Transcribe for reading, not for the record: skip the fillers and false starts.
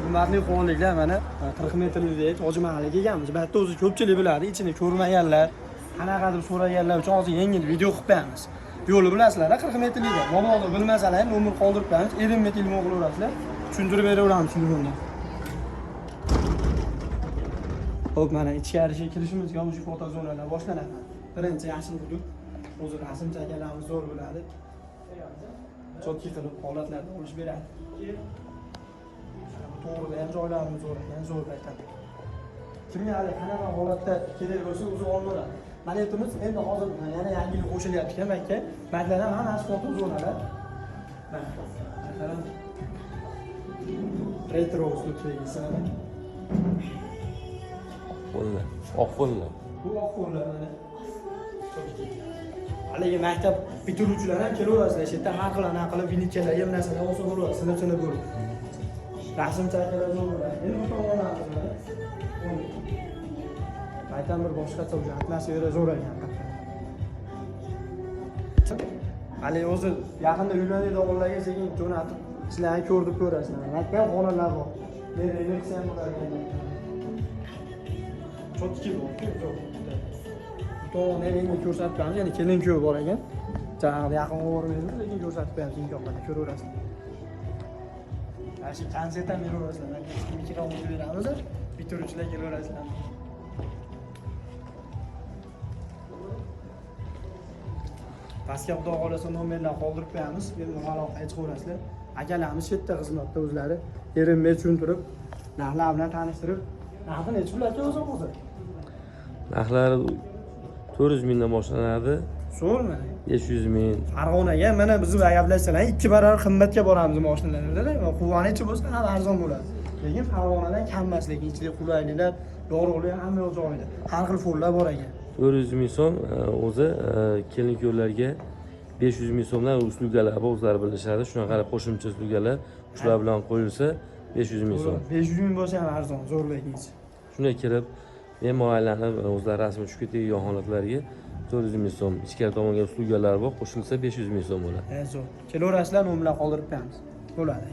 Hurmatli qo'g'onliklar, mana 40 metrlik Hoji mahallaga kelganmiz. Bu yerda o'zi ko'pchilik biladi, ichini ko'rmaganlar, qanaqa deb so'raganlar uchun hozir yengil video qilib qo'yamiz. Yo'li bilasizlar, 40 metrlikda. Mabodo bilmasalar, nomer qoldirib qo'yamiz. 20 metr ilm qilaverasizlar. Tushuntirib beraveramiz shuni bundan. Xo'p, mana ichkariga kirishimizga shu foto zonalar boshlanadi. Birinchi yashil hudud. O'zi rasm chakalarimiz zo'r bo'ladi. Chotki qilib holatlarni olish beradi. To'g'rida ham joylarimiz zo'r ekan, zo'r aytadi. Kimga hali qanaqa holatda kerak bo'lsa o'zi oladi. Mana aytamiz, endi hozir yana yangilik qo'shilyapti ekan, makka. Maklar ham hammasi foto zonalar. Mana. Retro uslubdagisi. Qo'llar, oq qo'llar. Bu oq qo'llar mana. Haligi maktab bitiruvchilar ham kelaverasizlar, shu yerda har xil anaqa vinitkalar, ham narsalar olsa bo'ladi, sinib bo'ladi. Rasm chakalar zo'r bo'ladi. Endi bu tomonlarimiz aytam bir boshqacha o'zi atmosfera zo'r ekan. Hali o'zi yaqinda uylanadigan o'g'illarga sekin jo'natib, sizlarni ko'rib ko'rasizlar. Maktab xonalar bor. Men qilsa ham bo'lar ekan. Chotki bor, zo'r. To'g'ri, menga ko'rsatib qo'yamiz, ya'ni kelin kuyov bor ekan. Janoqda yaqinga bormaymiz, lekin ko'rsatib qo'yamiz, imkonlarni ko'raverasizlar. Ashi konsert ham beraverasizlar, mikrofon beramiz, bitiruvchilar kelaverasizlar. Pastga xudo xolasa nomerlar qoldirib qo'yamiz, endi aloqaga chiqaverasizlar. Akalarimiz shu yerda xizmatda o'zlari, erinmay tushuntirib, narxlar bilan tanishtirib, narxi necha pulga o'zi hozir? Narxlari 400 mingdan boshlanadi. Zo'rmi? 500 ming. Farg'onaga mana bizni gaplashsalar 2 barobar qimmatga boramiz mashinalarda. Quvonchi bo'lsa ham arzon bo'ladi. Lekin Farg'onadan kam emas, lekin ichida qulayliklar, yorug'lik hamma joyida. Har xil fonlar bor ekan. 400 ming so'm o'zi kelin kuyovlarga 500 ming so'mdan uslugalar bor, o'zlari bilishadi. Shunaqa qarab qo'shimcha uslugalar shular bilan qo'yilsa 500 ming so'm. 500 ming bo'lsa ham arzon, zo'r lekin. Shunday kirib, memoylanib o'zlari rasmi tushib ketadigan holatlarga 400 ming so'm, ichkari tomonga uslugalar bor, qo'shilsa 500 ming so'm bo'ladi. Zo'r. Kelaverasizlar, nomerlar qoldirib qo'yamiz. Bo'ladi.